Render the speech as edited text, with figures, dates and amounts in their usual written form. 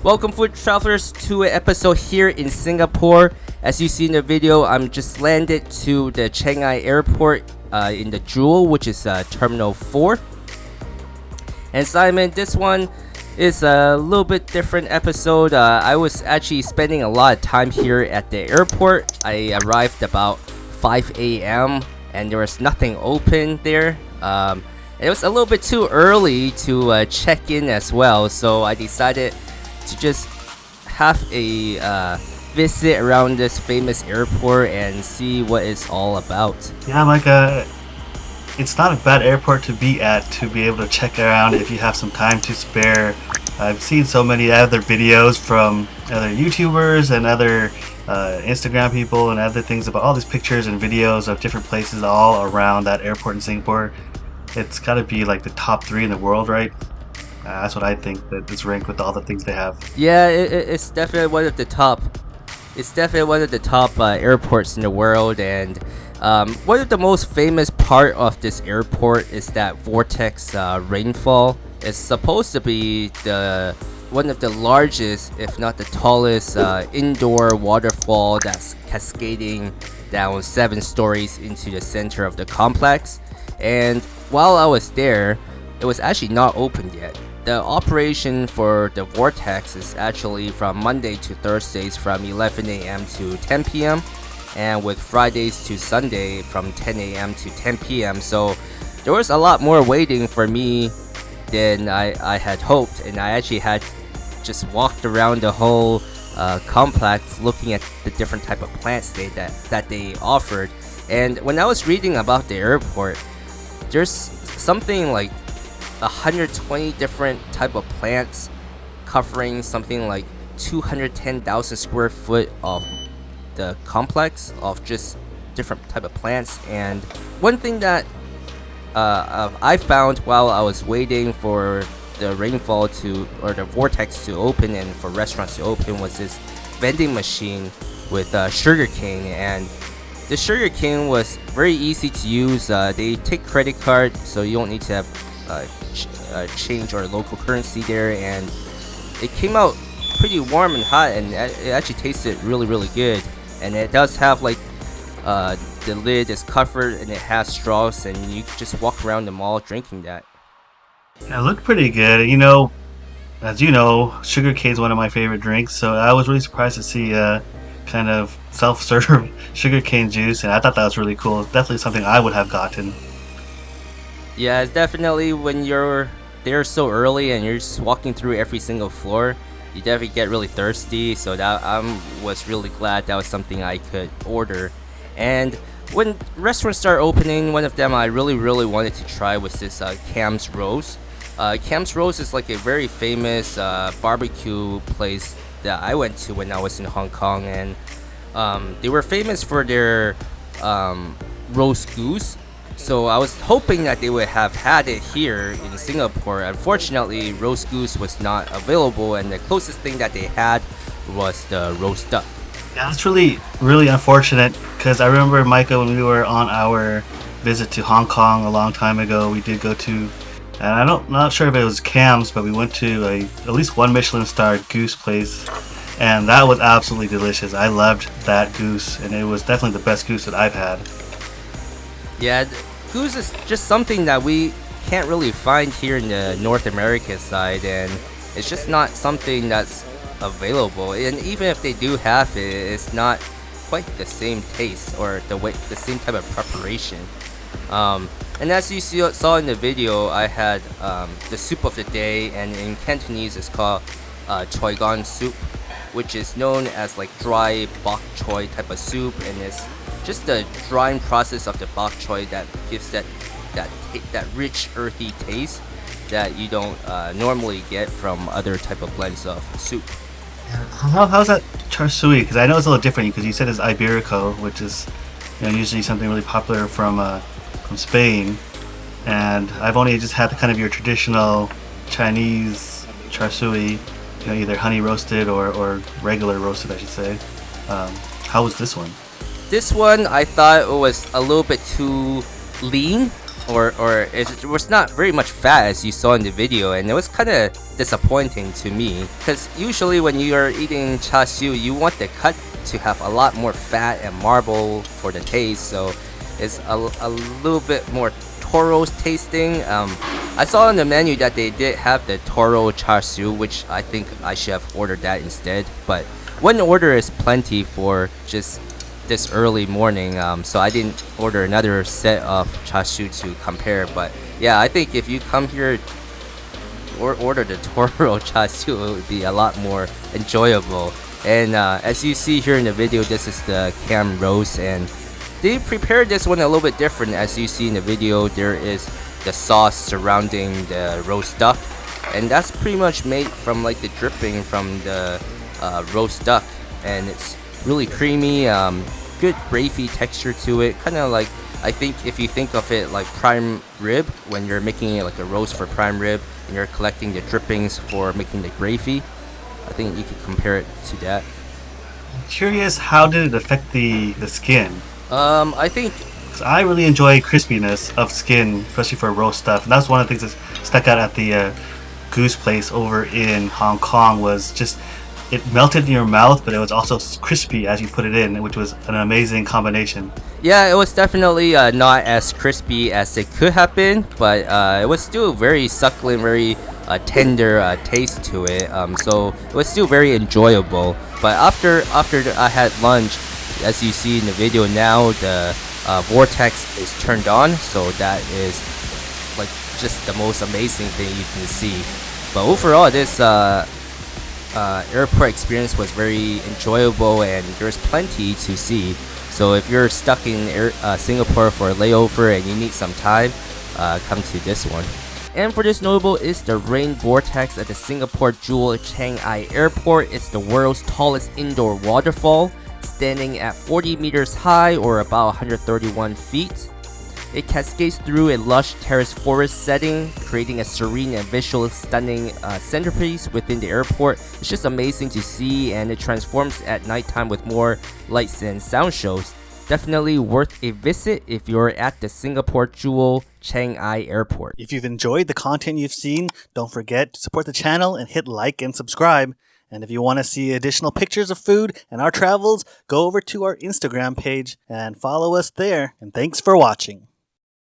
Welcome, food travelers, to an episode here in Singapore. As you see in the video, I'm just landed to the Changi Airport in the Jewel, which is Terminal 4. And Simon, this one is a little bit different episode. I was actually spending a lot of time here at the airport. I arrived about 5 a.m. and there was nothing open there. It was a little bit too early to check in as well, so I decided to just have a visit around this famous airport and see what it's all about. Yeah, Micah, it's not a bad airport to be at to be able to check around if you have some time to spare. I've seen so many other videos from other YouTubers and other Instagram people and other things about all these pictures and videos of different places all around that airport in Singapore. It's got to be like the top 3 in the world, right? That's what I think, that it's ranked with all the things they have. Yeah, it's definitely one of the top. It's definitely one of the top airports in the world, and one of the most famous part of this airport is that vortex rainfall. It's supposed to be one of the largest, if not the tallest, indoor waterfall that's cascading down 7 stories into the center of the complex. And while I was there, it was actually not opened yet. The operation for the vortex is actually from Monday to Thursdays from 11 a.m. to 10 p.m. and with Fridays to Sunday from 10 a.m. to 10 p.m. So there was a lot more waiting for me than I had hoped, and I actually had just walked around the whole complex looking at the different type of plants that they offered. And when I was reading about the airport, there's something like 120 different type of plants covering something like 210,000 square foot of the complex of just different type of plants. And one thing that I found while I was waiting for the rainfall or the vortex to open and for restaurants to open was this vending machine with sugar cane. And the sugar cane was very easy to use. They take credit card, so you don't need to have change or local currency there, and it came out pretty warm and hot, and it actually tasted really good. And it does have like the lid is covered and it has straws, and you just walk around the mall drinking that. Yeah, it looked pretty good. You know, as you know, sugar cane is one of my favorite drinks, so I was really surprised to see kind of self-serve sugarcane juice, and I thought that was really cool. It's definitely something I would have gotten. Yeah, it's definitely when you're there so early and you're just walking through every single floor, you definitely get really thirsty. So that I was really glad that was something I could order. And when restaurants start opening, one of them I really wanted to try was this Cam's Rose. Cam's Rose is like a very famous barbecue place that I went to when I was in Hong Kong, and they were famous for their roast goose. So I was hoping that they would have had it here in Singapore. Unfortunately, roast goose was not available, and the closest thing that they had was the roast duck. Yeah, that's really unfortunate, because I remember, Micah, when we were on our visit to Hong Kong a long time ago, we did go to, and I'm not sure if it was Cam's, but we went to at least one Michelin star goose place, and that was absolutely delicious. I loved that goose, and it was definitely the best goose that I've had. Yeah, goose is just something that we can't really find here in the North America side, and it's just not something that's available. And even if they do have it, it's not quite the same taste or the same type of preparation. And as you saw in the video, I had the soup of the day, and in Cantonese it's called choy gon soup, which is known as like dry bok choy type of soup, and it's just the drying process of the bok choy that gives that rich earthy taste that you don't normally get from other type of blends of soup. How's that char siu? Because I know it's a little different, because you said it's Iberico, which is usually something really popular from Spain, and I've only just had the kind of your traditional Chinese char siu, either honey roasted or regular roasted, I should say. How was this one? This one I thought it was a little bit too lean or it was not very much fat as you saw in the video, and it was kind of disappointing to me because usually when you are eating char siu, you want the cut to have a lot more fat and marble for the taste, so it's a little bit more Toro's tasting. I saw on the menu that they did have the Toro char siu, which I think I should have ordered that instead, but one order is plenty for just this early morning, so I didn't order another set of char siu to compare. But yeah, I think if you come here or order the Toro char siu, it would be a lot more enjoyable. And as you see here in the video, this is the cam roast, and they prepared this one a little bit different. As you see in the video, there is the sauce surrounding the roast duck, and that's pretty much made from like the dripping from the roast duck, and it's really creamy, good gravy texture to it, kind of like, I think if you think of it like prime rib, when you're making it like a roast for prime rib and you're collecting the drippings for making the gravy, I think you could compare it to that. Curious, how did it affect the skin? I think 'Cause I really enjoy crispiness of skin, especially for roast stuff. And that's one of the things that stuck out at the Goose Place over in Hong Kong, was just it melted in your mouth, but it was also crispy as you put it in, which was an amazing combination. yeah, it was definitely not as crispy as it could have been, but it was still very succulent, very tender taste to it. So it was still very enjoyable. But after I had lunch, as you see in the video now, the vortex is turned on, so that is like just the most amazing thing you can see. But overall, this airport experience was very enjoyable, and there's plenty to see. So if you're stuck in Singapore for a layover and you need some time, come to this one. And for this notable is the rain vortex at the Singapore Jewel Changi Airport. It's the world's tallest indoor waterfall, standing at 40 meters high or about 131 feet. It cascades through a lush terrace forest setting, creating a serene and visually stunning centerpiece within the airport. It's just amazing to see, and it transforms at nighttime with more lights and sound shows. Definitely worth a visit if you're at the Singapore Jewel Changi Airport. If you've enjoyed the content you've seen, don't forget to support the channel and hit like and subscribe. And if you want to see additional pictures of food and our travels, go over to our Instagram page and follow us there. And thanks for watching.